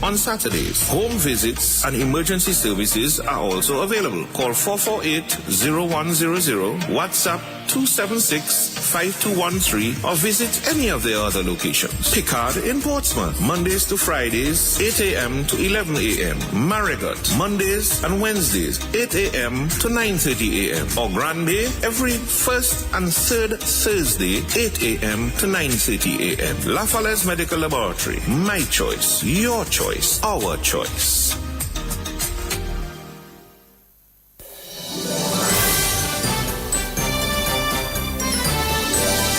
on Saturdays. Home visits and emergency services are also available. Call 448-0100, WhatsApp 276-5213, or visit any of their other locations. Picard in Portsmouth, Mondays to Fridays, 8 a.m. to 11 a.m. Marigot, Mondays and Wednesdays, 8 a.m. to 9:30 a.m. Or Grande, every first and third Thursday, 8 a.m. to 9:30 a.m. La Falaise Medical Laboratory. My choice, your choice, our choice.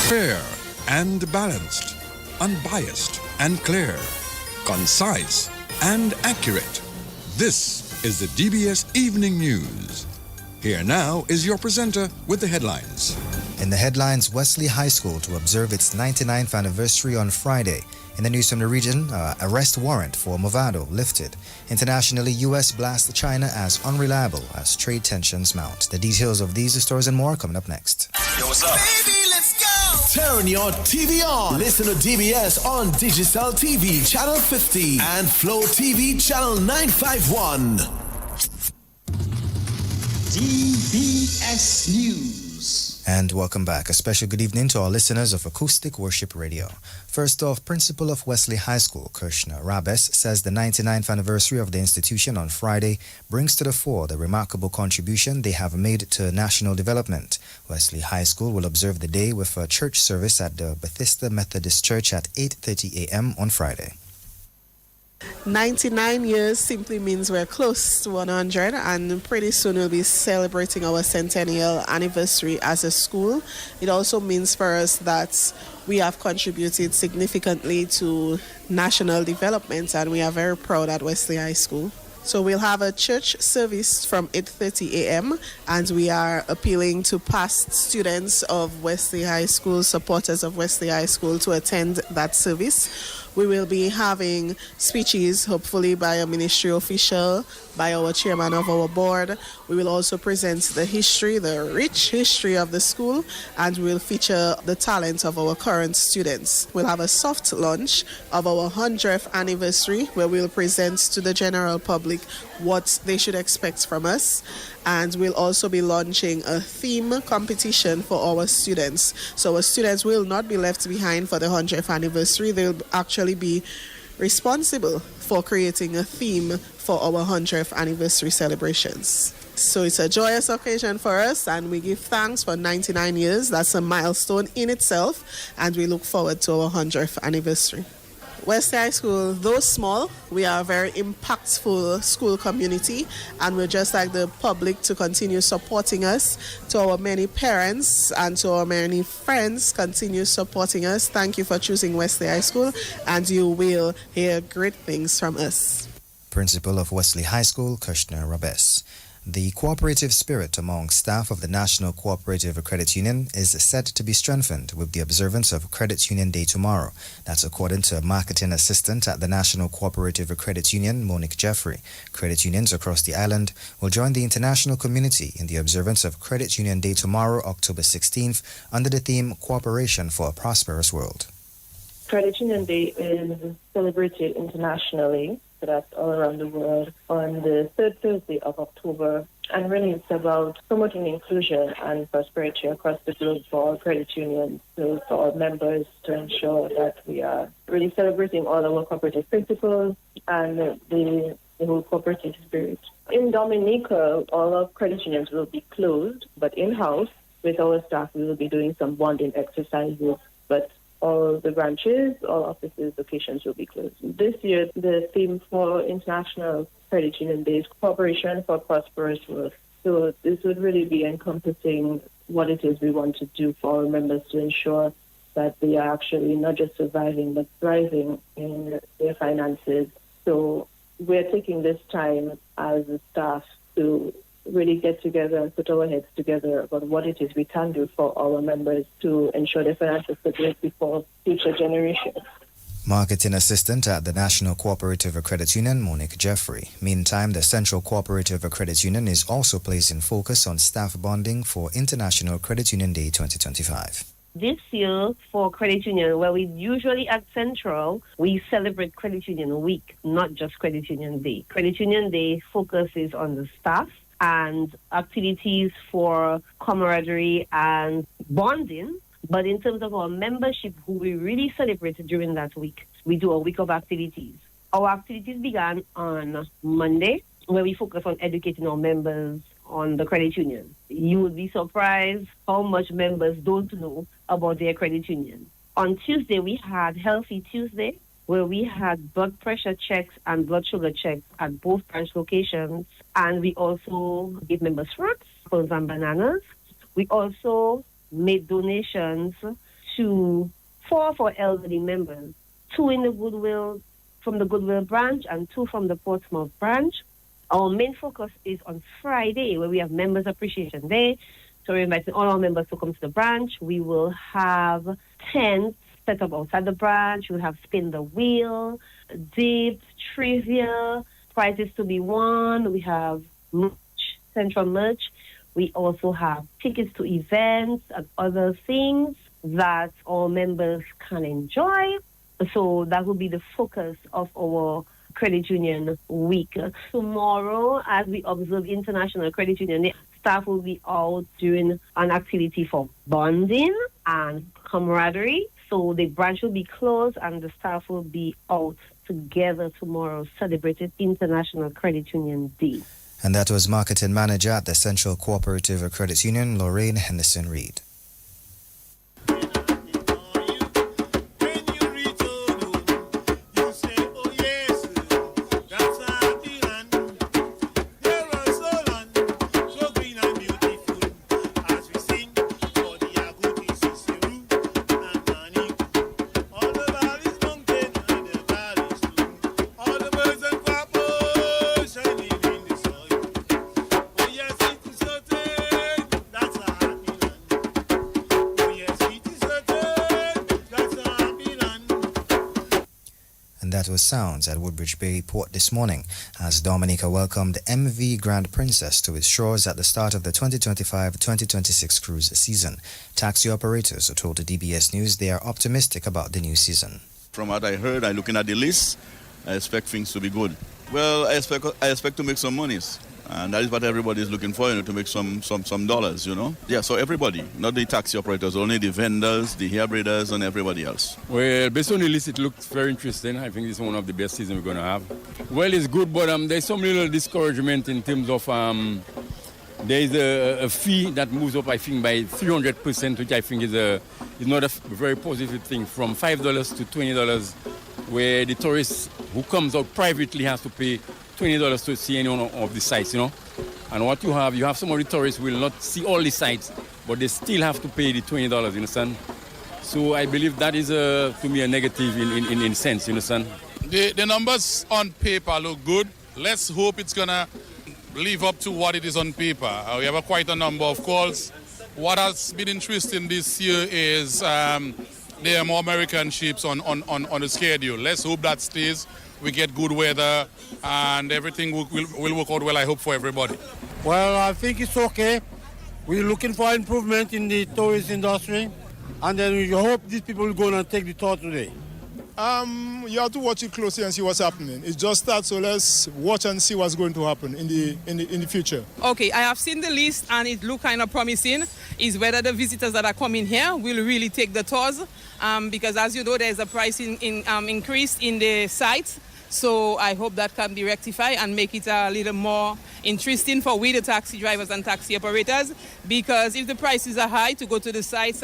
Fair and balanced, unbiased and clear, concise and accurate. This is the DBS Evening News. Here now is your presenter with the headlines. In the headlines, Wesley High School to observe its 99th anniversary on Friday. In the news from the region, arrest warrant for Movado lifted. Internationally, U.S. blasts China as unreliable as trade tensions mount. The details of these stories and more coming up next. Yo, what's up? Baby, let's go! Turn your TV on. Listen to DBS on Digital TV Channel 50 and Flow TV Channel 951. DBS News. And welcome back. A special good evening to our listeners of Acoustic Worship Radio. First off, Principal of Wesley High School, Krishna Rabes, says the 99th anniversary of the institution on Friday brings to the fore the remarkable contribution they have made to national development. Wesley High School will observe the day with a church service at the Bethesda Methodist Church at 8:30 a.m. on Friday. 99 years simply means we're close to 100, and pretty soon we'll be celebrating our centennial anniversary as a school. It also means for us that we have contributed significantly to national development, and we are very proud at Wesley High School. So we'll have a church service from 8:30 a.m. and we are appealing to past students of Wesley High School, supporters of Wesley High School, to attend that service. We will be having speeches, hopefully by a ministry official, by our chairman of our board. We will also present the history, the rich history of the school, and we'll feature the talent of our current students. We'll have a soft launch of our 100th anniversary, where we'll present to the general public what they should expect from us. And we'll also be launching a theme competition for our students. So our students will not be left behind for the 100th anniversary. They'll actually be responsible for creating a theme for our 100th anniversary celebrations. So it's a joyous occasion for us, and we give thanks for 99 years. That's a milestone in itself, and we look forward to our 100th anniversary. Wesley High School, though small, we are a very impactful school community, and we'd just like the public to continue supporting us. To our many parents and to our many friends, continue supporting us. Thank you for choosing Wesley High School, and you will hear great things from us. Principal of Wesley High School, Krishna Rabes. The cooperative spirit among staff of the National Cooperative Credit Union is set to be strengthened with the observance of Credit Union Day tomorrow. That's according to a marketing assistant at the National Cooperative Credit Union, Monique Jeffrey. Credit unions across the island will join the international community in the observance of Credit Union Day tomorrow, October 16th, under the theme Cooperation for a Prosperous World. Credit Union Day is celebrated internationally, so that's all around the world, on the third Thursday of October. And really it's about promoting inclusion and prosperity across the globe for all credit unions, so for our members, to ensure that we are really celebrating all our cooperative principles and the whole cooperative spirit. In Dominica, all of credit unions will be closed, but in-house, with our staff, we will be doing some bonding exercises, but all the branches, all offices, locations will be closed. This year, the theme for International Credit Union Day is Cooperation for a Prosperous World. So this would really be encompassing what it is we want to do for our members to ensure that they are actually not just surviving, but thriving in their finances. So we're taking this time as a staff to really get together and put our heads together about what it is we can do for our members to ensure their financial stability for future generations. Marketing assistant at the National Cooperative Credit Union, Monique Jeffrey. Meantime, the Central Cooperative Credit Union is also placing focus on staff bonding for International Credit Union Day 2025. This year for Credit Union, where we usually at Central, we celebrate Credit Union Week, not just Credit Union Day. Credit Union Day focuses on the staff and activities for camaraderie and bonding. But in terms of our membership, who we really celebrate during that week, we do a week of activities. Our activities began on Monday, where we focus on educating our members on the credit union. You would be surprised how much members don't know about their credit union. On Tuesday, we had Healthy Tuesday, where we had blood pressure checks and blood sugar checks at both branch locations. And we also gave members fruits, apples and bananas. We also made donations to 4 of our elderly members, 2 in the Goodwill, from the Goodwill branch and 2 from the Portsmouth branch. Our main focus is on Friday, where we have Members Appreciation Day. So we're inviting all our members to come to the branch. We will have tents set up outside the branch. We'll have spin the wheel, dips, trivia, prizes to be won. We have merch, central merch. We also have tickets to events and other things that our members can enjoy. So that will be the focus of our Credit Union Week. Tomorrow, as we observe International Credit Union Day, staff will be out doing an activity for bonding and camaraderie. So the branch will be closed and the staff will be out together tomorrow, celebrating International Credit Union Day. And that was Marketing Manager at the Central Cooperative Credit Union, Lorraine Henderson-Reed. That was sounds at Woodbridge Bay Port this morning as Dominica welcomed MV Grand Princess to its shores at the start of the 2025-2026 cruise season. Taxi operators told the DBS News they are optimistic about the new season. From what I heard, I'm looking at the list, I expect things to be good. Well, I expect to make some monies. And that is what everybody is looking for, to make some dollars, Yeah, so everybody, not the taxi operators, only the vendors, the hairbreeders, and everybody else. Well, based on the list, it looks very interesting. I think this is one of the best seasons we're going to have. Well, it's good, but there's some little discouragement in terms of there's a fee that moves up, I think, by 300%, which I think is not a very positive thing, from $5 to $20, where the tourist who comes out privately has to pay $20 to see any one of the sites, And what you have some of the tourists will not see all the sites, but they still have to pay the $20, you understand? So I believe that is, to me, a negative in sense, you understand? The numbers on paper look good. Let's hope it's going to live up to what it is on paper. We have quite a number of calls. What has been interesting this year is there are more American ships on the schedule. Let's hope that stays. We get good weather and everything will work out well, I hope, for everybody. Well, I think it's okay. We're looking for improvement in the tourist industry, and then we hope these people will go and take the tour today. You have to watch it closely and see what's happening. It just starts, so let's watch and see what's going to happen in the future. Okay, I have seen the list and it looks kind of promising. Is whether the visitors that are coming here will really take the tours, because as you know, there's a price increase in the site. So I hope that can be rectified and make it a little more interesting for we, the taxi drivers and taxi operators, because if the prices are high to go to the sites,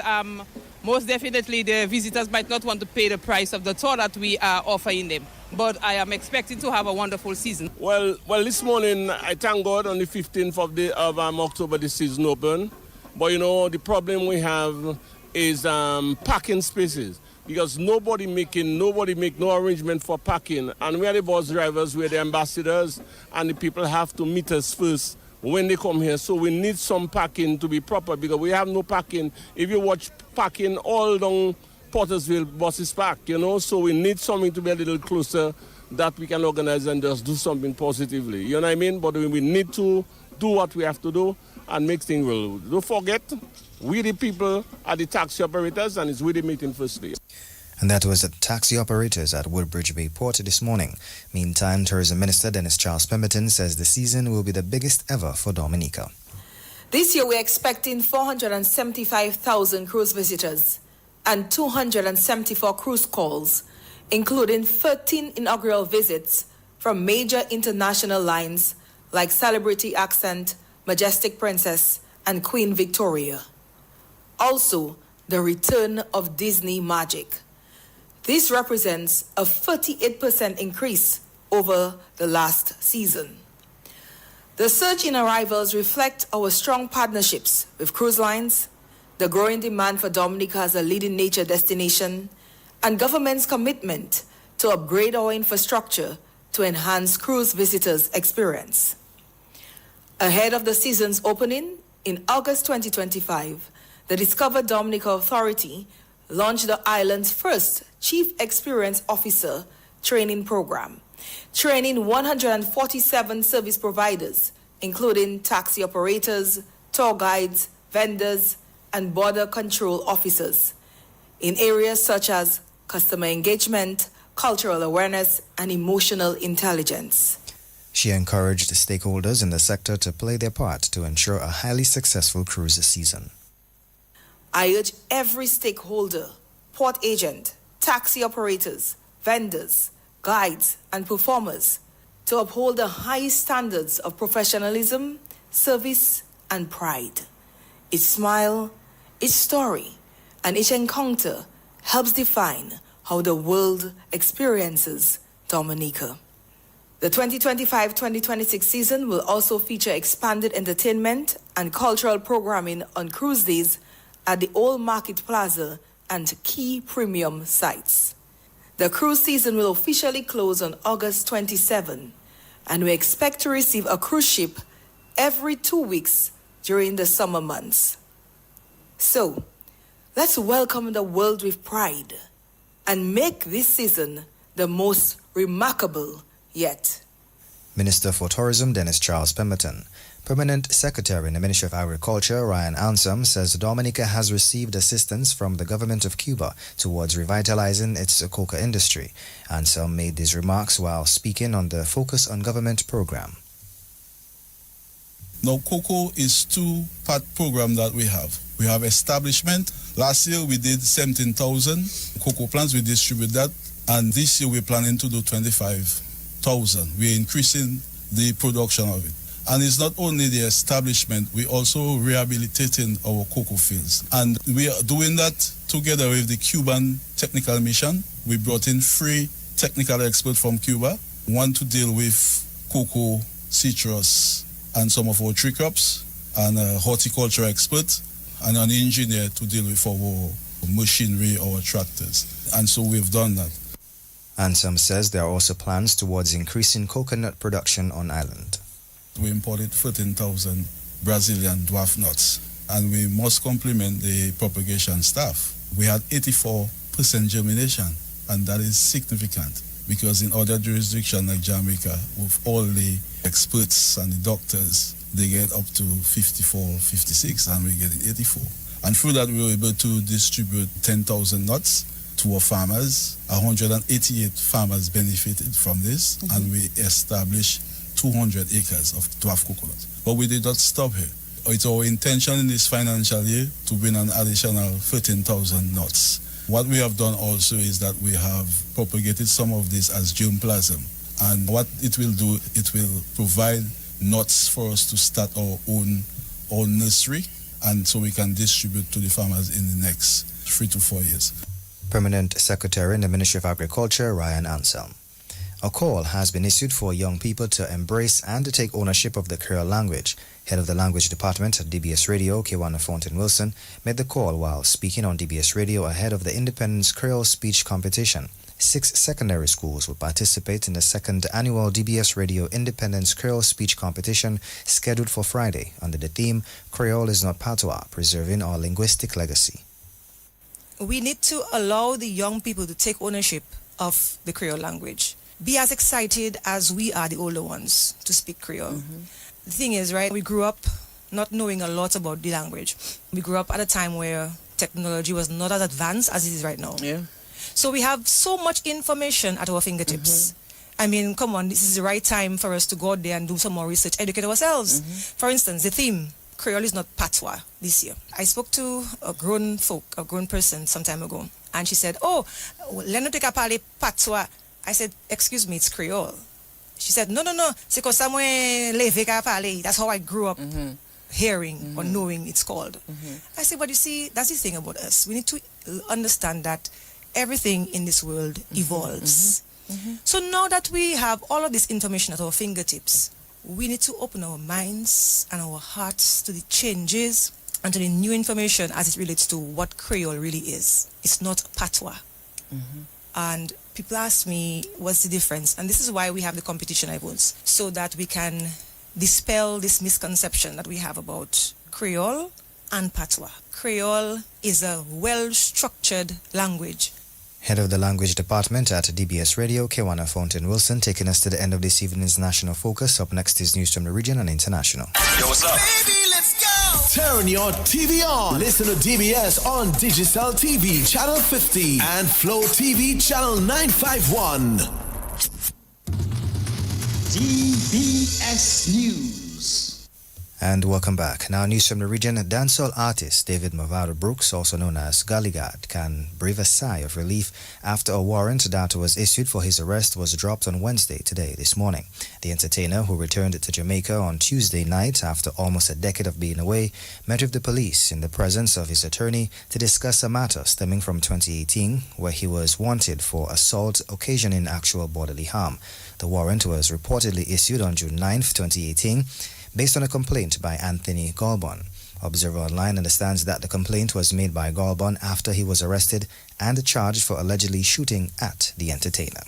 most definitely the visitors might not want to pay the price of the tour that we are offering them. But I am expecting to have a wonderful season. Well, this morning, I thank God on the 15th of October, the season open. But, the problem we have is parking spaces. Because nobody make no arrangement for parking. And we are the bus drivers, we are the ambassadors, and the people have to meet us first when they come here. So we need some parking to be proper, because we have no parking. If you watch parking all down Pottersville, buses park, so we need something to be a little closer that we can organize and just do something positively. You know what I mean? But we need to do what we have to do. and make things well. Don't forget, we the people are the taxi operators, and it's we the meeting firstly. And that was the taxi operators at Woodbridge Bay Port this morning. Meantime, Tourism Minister Dennis Charles Pemberton says the season will be the biggest ever for Dominica. This year we're expecting 475,000 cruise visitors and 274 cruise calls, including 13 inaugural visits from major international lines like Celebrity Accent, Majestic Princess, and Queen Victoria. Also, the return of Disney Magic. This represents a 38% increase over the last season. The surge in arrivals reflect our strong partnerships with cruise lines, the growing demand for Dominica as a leading nature destination, and government's commitment to upgrade our infrastructure to enhance cruise visitors' experience. Ahead of the season's opening in August 2025, the Discover Dominica Authority launched the island's first Chief Experience Officer training program, training 147 service providers, including taxi operators, tour guides, vendors, and border control officers, in areas such as customer engagement, cultural awareness, and emotional intelligence. She encouraged stakeholders in the sector to play their part to ensure a highly successful cruise season. I urge every stakeholder, port agent, taxi operators, vendors, guides, and performers to uphold the highest standards of professionalism, service, and pride. Each smile, each story, and each encounter helps define how the world experiences Dominica. The 2025-2026 season will also feature expanded entertainment and cultural programming on cruise days at the Old Market Plaza and key premium sites. The cruise season will officially close on August 27, and we expect to receive a cruise ship every 2 weeks during the summer months. So, let's welcome the world with pride and make this season the most remarkable yet. Minister for Tourism Dennis Charles Pemberton. Permanent Secretary in the Ministry of Agriculture Ryan Ansam says Dominica has received assistance from the government of Cuba towards revitalizing its cocoa industry. Ansam made these remarks while speaking on the Focus on Government program. Now, cocoa is two-part program that we have. We have establishment. Last year we did 17,000 cocoa plants. We distribute that. And this year we're planning to do 25,000. We're increasing the production of it. And it's not only the establishment, we're also rehabilitating our cocoa fields. And we are doing that together with the Cuban Technical Mission. We brought in 3 technical experts from Cuba, one to deal with cocoa, citrus, and some of our tree crops, and a horticulture expert, and an engineer to deal with our machinery, our tractors. And so we've done that. Ansam says there are also plans towards increasing coconut production on island. We imported 14,000 Brazilian dwarf nuts, and we must compliment the propagation staff. We had 84% germination, and that is significant because in other jurisdictions like Jamaica, with all the experts and the doctors, they get up to 54, 56, and we're getting 84. And through that, we were able to distribute 10,000 nuts to our farmers. 188 farmers benefited from this, and we established 200 acres of dwarf coconut. But we did not stop here. It's our intention in this financial year to bring an additional 13,000 nuts. What we have done also is that we have propagated some of this as germplasm. And what it will do, it will provide nuts for us to start our own nursery, and so we can distribute to the farmers in the next 3 to 4 years. Permanent Secretary in the Ministry of Agriculture Ryan Ansam. A call has been issued for young people to embrace and to take ownership of the Creole language. Head of the Language Department at DBS Radio, Kiwana Fountain Wilson, made the call while speaking on DBS Radio ahead of the Independence Creole Speech Competition. 6 secondary schools will participate in the 2nd annual DBS Radio Independence Creole Speech Competition scheduled for Friday under the theme Creole is not patois, preserving our linguistic legacy. We need to allow the young people to take ownership of the Creole language. Be as excited as we are, the older ones, to speak Creole. The thing is, right, we grew up not knowing a lot about the language. We grew up at a time where technology was not as advanced as it is right now. Yeah. So we have so much information at our fingertips. I mean, come on, this is the right time for us to go out there and do some more research, educate ourselves. For instance, the theme, Creole is not patois this year. I spoke to a grown person some time ago, and she said, oh, let take a parler patois. I said, excuse me, it's Creole. She said, no, c'est comme ça moi levé ka parler. That's how I grew up hearing or knowing it's called. I said, but you see, that's the thing about us. We need to understand that everything in this world evolves. So now that we have all of this information at our fingertips, we need to open our minds and our hearts to the changes and to the new information as it relates to what Creole really is. It's not patois. And people ask me, what's the difference? And this is why we have the competition levels, so that we can dispel this misconception that we have about Creole and patois. Creole is a well-structured language. Head of the Language Department at DBS Radio, Kewana Fountain Wilson, taking us to the end of this evening's National Focus. Up next is news from the region and international. Yo, what's up? Baby, let's go! Turn your TV on. Listen to DBS on Digital TV, Channel 50, and Flow TV, Channel 951. DBS News. And welcome back. Now, news from the region. Dancehall artist David Mavado Brooks, also known as Gulligard, can breathe a sigh of relief after a warrant that was issued for his arrest was dropped on Wednesday, this morning. The entertainer, who returned to Jamaica on Tuesday night after almost a decade of being away, met with the police in the presence of his attorney to discuss a matter stemming from 2018, where he was wanted for assault occasioning actual bodily harm. The warrant was reportedly issued on June 9, 2018, based on a complaint by Anthony Galbon. Observer Online understands that the complaint was made by Galbon after he was arrested and charged for allegedly shooting at the entertainer.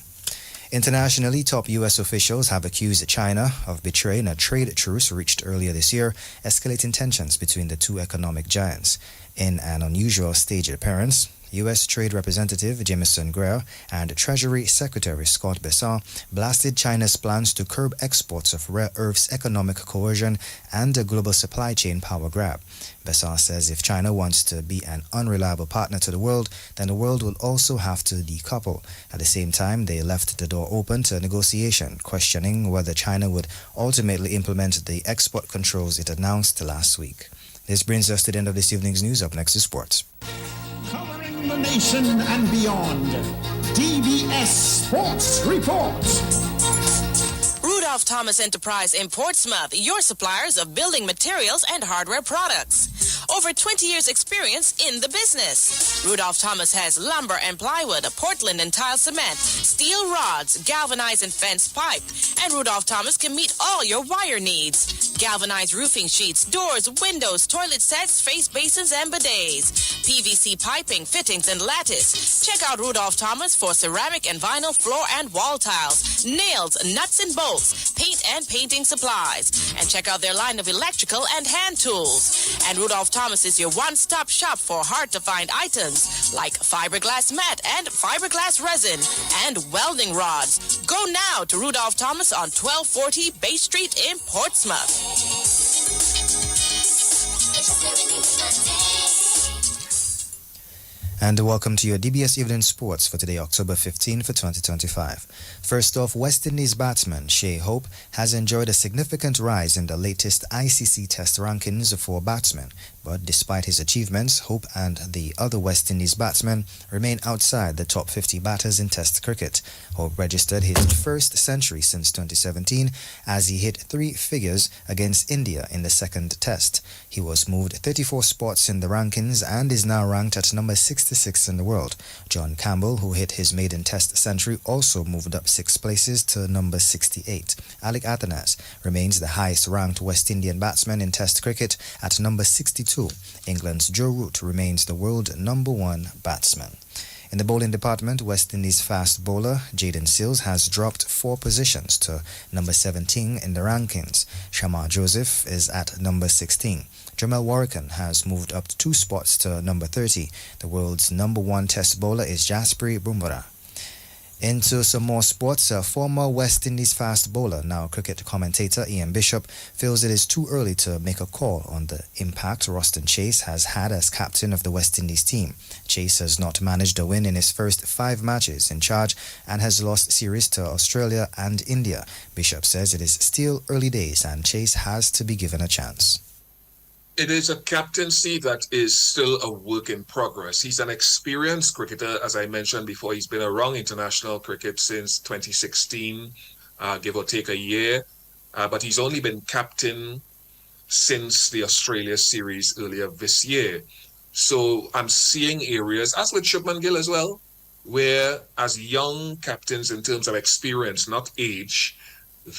Internationally, top U.S. officials have accused China of betraying a trade truce reached earlier this year, escalating tensions between the two economic giants. In an unusual staged appearance, U.S. Trade Representative Jameson Greer and Treasury Secretary Scott Bessant blasted China's plans to curb exports of rare earths, economic coercion, and a global supply chain power grab. Bessant says if China wants to be an unreliable partner to the world, then the world will also have to decouple. At the same time, they left the door open to negotiation, questioning whether China would ultimately implement the export controls it announced last week. This brings us to the end of this evening's news. Up next is sports. Covering the nation and beyond, DBS Sports Report. Rudolph Thomas Enterprise in Portsmouth, your suppliers of building materials and hardware products. Over 20 years experience in the business. Rudolph Thomas has lumber and plywood, Portland and tile cement, steel rods, galvanized and fenced pipe. And Rudolph Thomas can meet all your wire needs. Galvanized roofing sheets, doors, windows, toilet sets, face basins, and bidets. PVC piping, fittings, and lattice. Check out Rudolph Thomas for ceramic and vinyl floor and wall tiles, nails, nuts and bolts, paint and painting supplies. And check out their line of electrical and hand tools. And Rudolph Thomas is your one-stop shop for hard-to-find items like fiberglass mat and fiberglass resin and welding rods. Go now to Rudolph Thomas on 1240 Bay Street in Portsmouth. And welcome to your DBS Evening Sports for today, October 15 for 2025. First off, West Indies batsman Shea Hope has enjoyed a significant rise in the latest ICC Test rankings for batsmen. But despite his achievements, Hope and the other West Indies batsmen remain outside the top 50 batters in Test cricket. Hope registered his first century since 2017 as he hit three figures against India in the second Test. He was moved 34 spots in the rankings and is now ranked at number 66 in the world. John Campbell, who hit his maiden Test century, also moved up 6 places to number 68. Alec Athanas remains the highest-ranked West Indian batsman in Test cricket at number 62. England's Joe Root remains the world number 1 batsman. In the bowling department, West Indies fast bowler Jaden Sills has dropped 4 positions to number 17 in the rankings. Shamar Joseph is at number 16. Jamel Warrican has moved up 2 spots to number 30. The world's number 1 Test bowler is Jasprit Bumrah. Into some more sports, former West Indies fast bowler, now cricket commentator Ian Bishop, feels it is too early to make a call on the impact Roston Chase has had as captain of the West Indies team. Chase has not managed a win in his first 5 matches in charge and has lost series to Australia and India. Bishop says it is still early days and Chase has to be given a chance. It is a captaincy that is still a work in progress. He's an experienced cricketer, as I mentioned before. He's been around international cricket since 2016, give or take a year. But he's only been captain since the Australia series earlier this year. So I'm seeing areas, as with Shubman Gill as well, where as young captains in terms of experience, not age,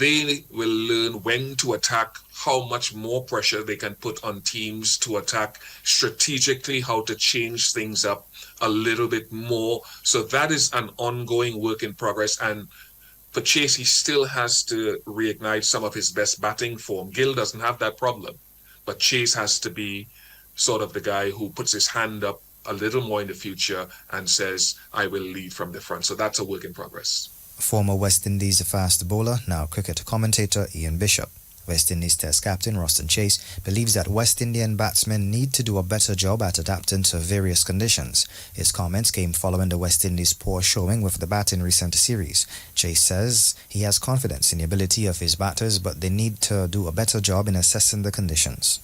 they will learn when to attack, how much more pressure they can put on teams to attack strategically, how to change things up a little bit more. So that is an ongoing work in progress. And for Chase, he still has to reignite some of his best batting form. Gill doesn't have that problem, but Chase has to be sort of the guy who puts his hand up a little more in the future and says, I will lead from the front. So that's a work in progress. Former West Indies fast bowler, now cricket commentator Ian Bishop. West Indies Test captain Roston Chase believes that West Indian batsmen need to do a better job at adapting to various conditions. His comments came following the West Indies' poor showing with the bat in recent series. Chase says he has confidence in the ability of his batters, but they need to do a better job in assessing the conditions.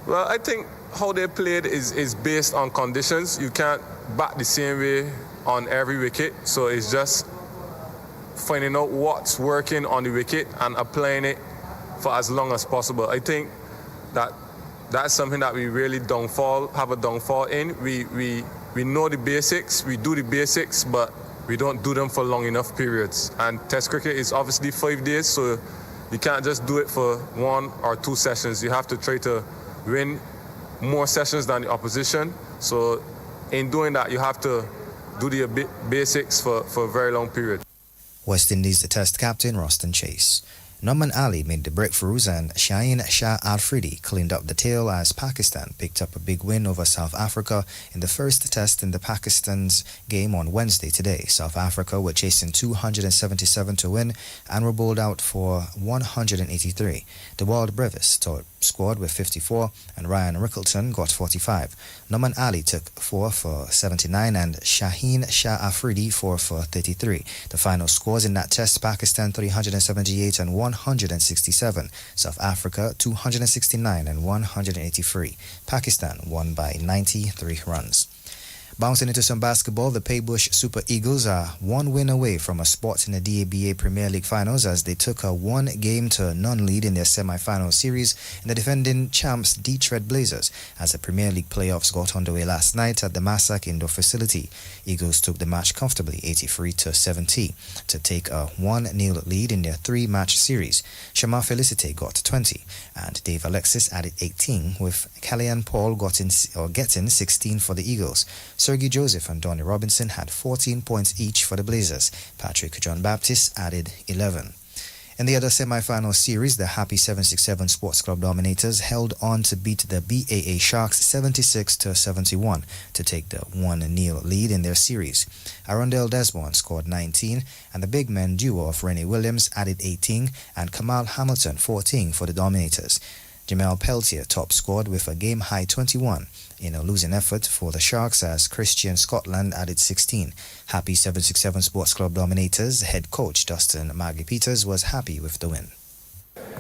Well, I think how they played is based on conditions. You can't bat the same way on every wicket, so it's just finding out what's working on the wicket and applying it for as long as possible. I think that's something that we really have a downfall in. We know the basics, we do the basics, but we don't do them for long enough periods. And Test cricket is obviously 5 days, so you can't just do it for 1 or 2 sessions. You have to try to win more sessions than the opposition. So in doing that, you have to do the basics for a very long period. West Indies Test captain Roston Chase. Norman Ali made the breakthroughs and Shaheen Shah Afridi cleaned up the tail as Pakistan picked up a big win over South Africa in the first test in the Pakistan's game on Wednesday today. South Africa were chasing 277 to win and were bowled out for 183. The Wild Brevis scored with 54 and Ryan Rickleton got 45. Norman Ali took 4 for 79 and Shaheen Shah Afridi 4 for 33. The final scores in that test: Pakistan 378 and 167, South Africa 269 and 183. Pakistan won by 93 runs. Bouncing into some basketball, the Paybush Super Eagles are 1 win away from a spot in the DABA Premier League finals as they took a 1-game-to-none lead in their semi-final series in the defending champs Detroit Blazers as the Premier League playoffs got underway last night at the Massac Indoor facility. Eagles took the match comfortably 83-70 to take a 1-0 lead in their 3-match series. Shamar Felicite got 20 and Dave Alexis added 18, with Kellyanne Paul getting 16 for the Eagles. Sergey Joseph and Donnie Robinson had 14 points each for the Blazers. Patrick John Baptist added 11. In the other semi-final series, the Happy 767 Sports Club Dominators held on to beat the BAA Sharks 76-71 to take the 1-0 lead in their series. Arundel Desborn scored 19 and the big men duo of Rennie Williams added 18 and Kamal Hamilton 14 for the Dominators. Jamel Peltier top scored with a game-high 21 in a losing effort for the Sharks as Christian Scotland added 16. Happy 767 Sports Club Dominators head coach Dustin Maggie Peters was happy with the win.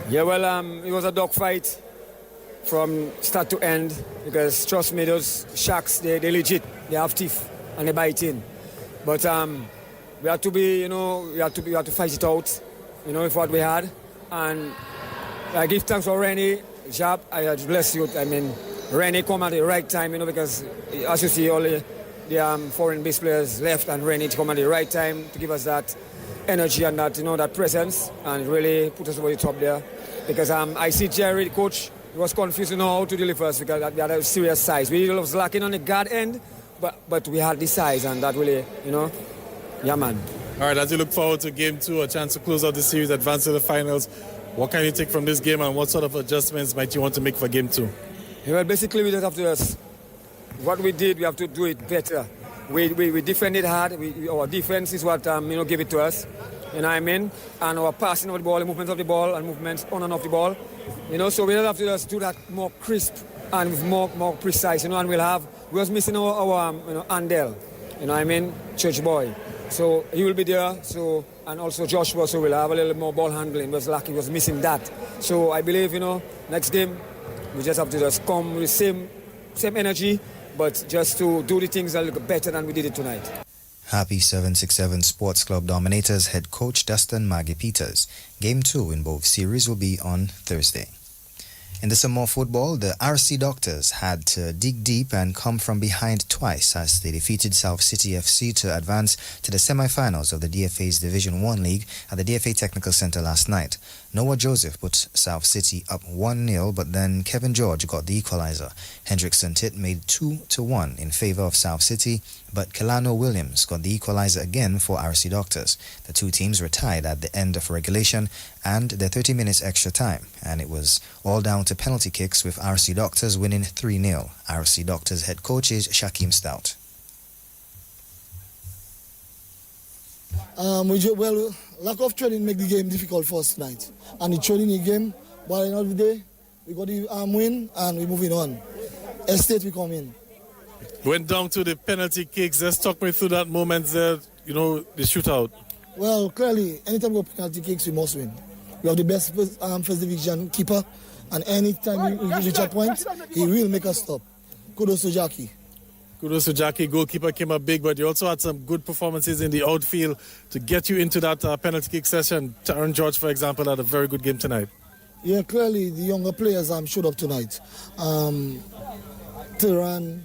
Yeah, well, it was a dogfight from start to end because, trust me, those Sharks, they legit. They have teeth and they bite in. But we have to be, we have to fight it out, with what we had. And I give thanks for Rennie. Job, I bless you. I mean, Rennie come at the right time, because as you see, all the foreign base players left, and Rennie come at the right time to give us that energy and that, that presence, and really put us over the top there. Because I see Jerry, the coach, he was confused how to deliver us because we had a serious size. We was lacking on the guard end, but we had the size, and that really, yeah, man. All right, as you look forward to Game 2, a chance to close out the series, advance to the finals, what can you take from this game and what sort of adjustments might you want to make for Game 2? Well, basically, we just have to what we did, we have to do it better. we defended hard. Our defense is what give it to us. You know what I mean? And our passing of the ball, the movement of the ball, and movements on and off the ball. So we have to just do that more crisp and more precise. And we was missing our Andel. You know what I mean? Church boy. So he will be there. So and also Joshua. So we'll have a little more ball handling. He was missing that. So I believe next game we just have to just come with same energy, but just to do the things a little better than we did it tonight. Happy 767 Sports Club Dominators head coach Dustin Maggie Peters. Game 2 in both series will be on Thursday. In the summer football, the RC Doctors had to dig deep and come from behind twice as they defeated South City FC to advance to the semi-finals of the DFA's Division 1 League at the DFA Technical Centre last night. Noah Joseph put South City up 1-0, but then Kevin George got the equaliser. Hendrickson Tit made 2-1 in favour of South City, but Kelano Williams got the equaliser again for RC Doctors. The two teams were tied at the end of regulation and the 30 minutes extra time, and it was all down to penalty kicks with RC Doctors winning 3-0. RC Doctors head coach is Shakim Stout. Lack of training make the game difficult for us tonight. And the training in the game, but at the end of the day, we got the win and we're moving on. Estate we come in. Went down to the penalty kicks. Just talk me through that moment there, the shootout. Well, clearly, anytime we go penalty kicks, we must win. We have the best first division keeper, and anytime we reach a point, he will make us stop. Kudos to Jackie. Kudos to Jackie. Goalkeeper came up big, but you also had some good performances in the outfield to get you into that penalty kick session. Taron George, for example, had a very good game tonight. Yeah, clearly the younger players showed up tonight. Taron,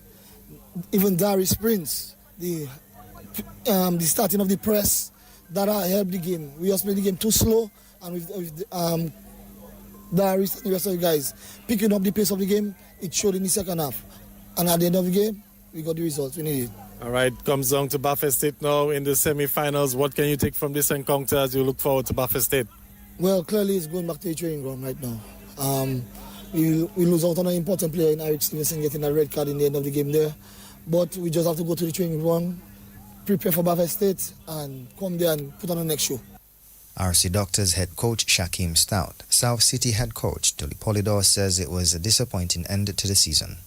even Darius Prince, the starting of the press, that helped the game. We just played the game too slow, and with Darius and the rest of the guys picking up the pace of the game, it showed in the second half. And at the end of the game, we got the results we needed. All right, comes down to Baffert State now in the semi-finals. What can you take from this encounter as you look forward to Baffert State? Well, clearly it's going back to the training ground right now. We lose out on an important player in Eric Stevenson getting a red card in the end of the game there. But we just have to go to the training ground, prepare for Baffert State, and come there and put on the next show. RC Doctors head coach Shakim Stout. South City head coach Tully Polydor says it was a disappointing end to the season.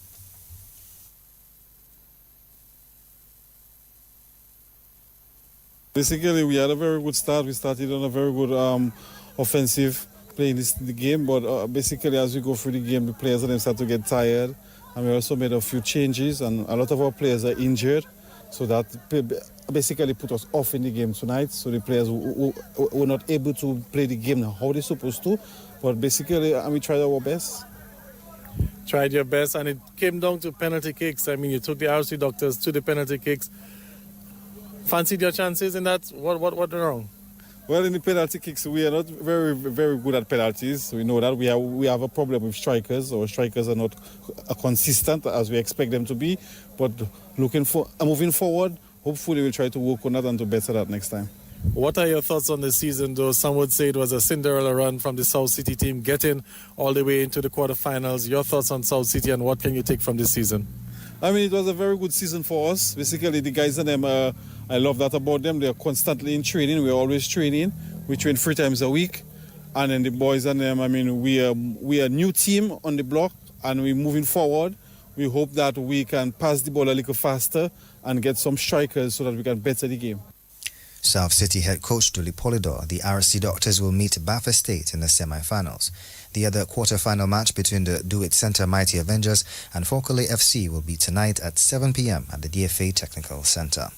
Basically, we had a very good start. We started on a very good offensive playing the game, but basically as we go through the game, the players and them start to get tired, and we also made a few changes, and a lot of our players are injured, so that basically put us off in the game tonight. So the players were not able to play the game how they're supposed to, but basically we tried our best. Tried your best, and it came down to penalty kicks. I mean, you took the RC Doctors to the penalty kicks. Fancied your chances in that? What went wrong? Well, in the penalty kicks, we are not very, very good at penalties. We know that we have a problem with strikers. Our strikers are not consistent as we expect them to be. But moving forward, hopefully we'll try to work on that and to better that next time. What are your thoughts on the season, though? Some would say it was a Cinderella run from the South City team getting all the way into the quarterfinals. Your thoughts on South City and what can you take from this season? I mean, it was a very good season for us. Basically, the guys and them, I love that about them. They're constantly in training. We're always training. We train 3 times a week. And then the boys and them, I mean, we are a new team on the block and we're moving forward. We hope that we can pass the ball a little faster and get some strikers so that we can better the game. South City head coach Tully Polydor. The RC Doctors will meet Baffert State in the semi-finals. The other quarter-final match between the Do-It Centre Mighty Avengers and Falkirk FC will be tonight at 7 p.m. at the DFA Technical Centre.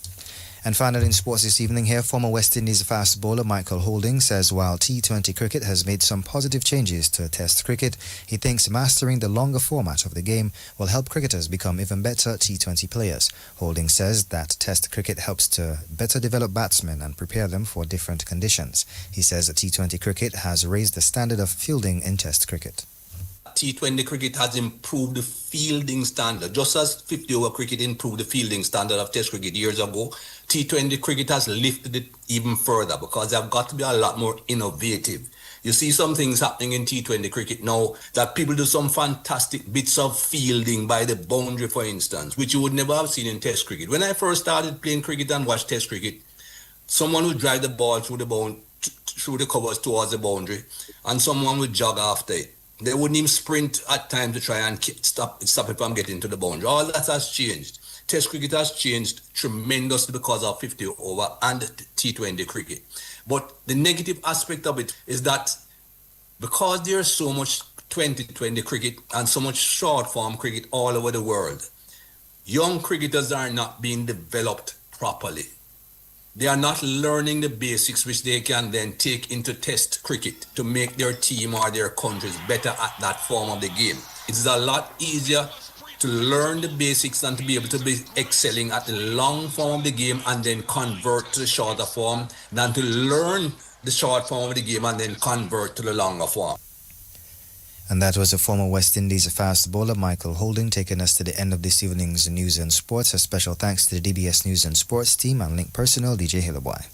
And finally in sports this evening here, former West Indies fast bowler Michael Holding says while T20 cricket has made some positive changes to Test cricket, he thinks mastering the longer format of the game will help cricketers become even better T20 players. Holding says that Test cricket helps to better develop batsmen and prepare them for different conditions. He says that T20 cricket has raised the standard of fielding in Test cricket. T20 cricket has improved the fielding standard. Just as 50-over cricket improved the fielding standard of Test cricket years ago, T20 cricket has lifted it even further because they've got to be a lot more innovative. You see some things happening in T20 cricket now that people do some fantastic bits of fielding by the boundary, for instance, which you would never have seen in Test cricket. When I first started playing cricket and watched Test cricket, someone would drive the ball through the covers towards the boundary, and someone would jog after it. They wouldn't even sprint at times to try and stop it from getting to the boundary. All that has changed. Test cricket has changed tremendously because of 50 over and T20 cricket. But the negative aspect of it is that because there's so much 2020 cricket and so much short form cricket all over the world, young cricketers are not being developed properly. They are not learning the basics which they can then take into Test cricket to make their team or their countries better at that form of the game. It is a lot easier to learn the basics and to be able to be excelling at the long form of the game and then convert to the shorter form than to learn the short form of the game and then convert to the longer form. And that was the former West Indies fast bowler Michael Holding, taking us to the end of this evening's news and sports. A special thanks to the DBS News and Sports team and Link personnel, DJ Hillaboy.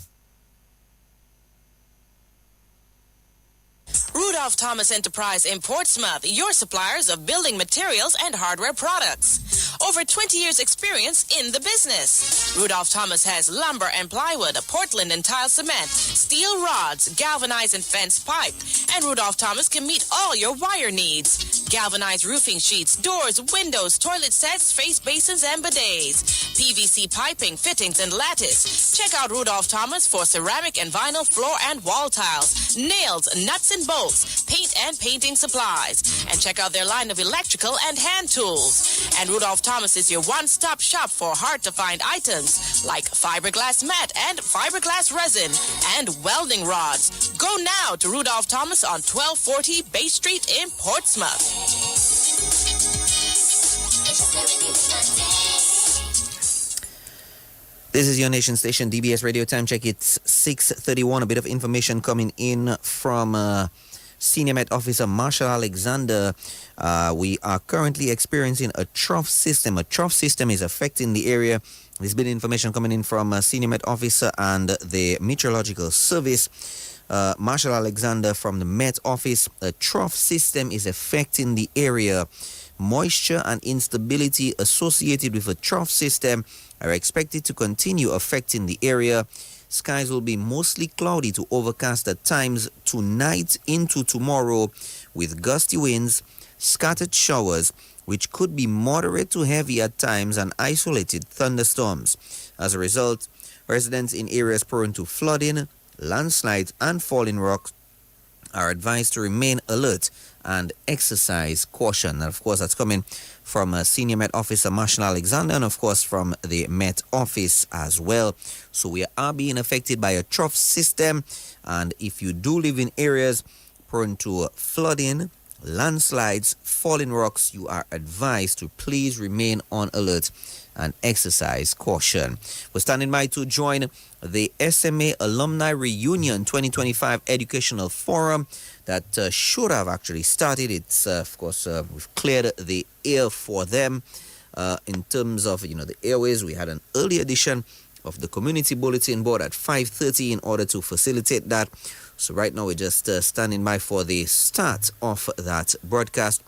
Rudolph Thomas Enterprise in Portsmouth, your suppliers of building materials and hardware products. Over 20 years experience in the business. Rudolph Thomas has lumber and plywood, Portland and tile cement, steel rods, galvanized and fenced pipe. And Rudolph Thomas can meet all your wire needs. Galvanized roofing sheets, doors, windows, toilet sets, face basins and bidets. PVC piping, fittings and lattice. Check out Rudolph Thomas for ceramic and vinyl floor and wall tiles, nails, nuts and bolts, paint and painting supplies. And check out their line of electrical and hand tools. And Rudolph Thomas is your one-stop shop for hard-to-find items like fiberglass mat and fiberglass resin and welding rods. Go now to Rudolph Thomas on 1240 Bay Street in Portsmouth. This is your nation station, DBS Radio Time Check. It's 6:31. A bit of information coming in from Senior Met Officer Marshall Alexander. We are currently experiencing a trough system. A trough system is affecting the area. There's been information coming in from Senior Met Officer and the Meteorological Service. Marshall Alexander from the Met Office. A trough system is affecting the area. Moisture and instability associated with a trough system are expected to continue affecting the area. Skies will be mostly cloudy to overcast at times tonight into tomorrow, with gusty winds, scattered showers, which could be moderate to heavy at times, and isolated thunderstorms. As a result, residents in areas prone to flooding, landslides, and falling rocks are advised to remain alert and exercise caution. And of course, that's coming from Senior Met Officer Marshall Alexander, and of course from the Met Office as well. So we are being affected by a trough system, and if you do live in areas prone to flooding, landslides, falling rocks, you are advised to please remain on alert and exercise caution. We're standing by to join the SMA Alumni Reunion 2025 Educational Forum that should have actually started. It's, of course, we've cleared the air for them in terms of, the airways. We had an early edition of the Community Bulletin Board at 5:30 in order to facilitate that. So right now we're just standing by for the start of that broadcast.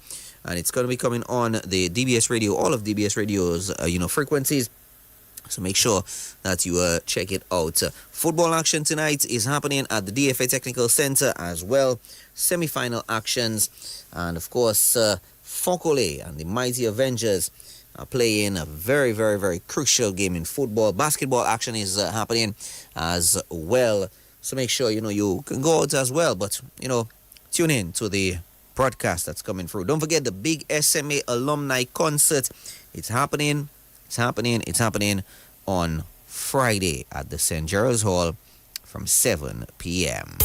And it's going to be coming on the DBS Radio, all of DBS Radio's, frequencies. So make sure that you check it out. Football action tonight is happening at the DFA Technical Center as well. Semi-final actions. And, of course, Fokole and the Mighty Avengers are playing a very, very, very crucial game in football. Basketball action is happening as well. So make sure, you can go out as well. But, tune in to the broadcast that's coming through. Don't forget the big SMA alumni concert. It's happening on Friday at the St. Gerald's Hall from 7 p.m.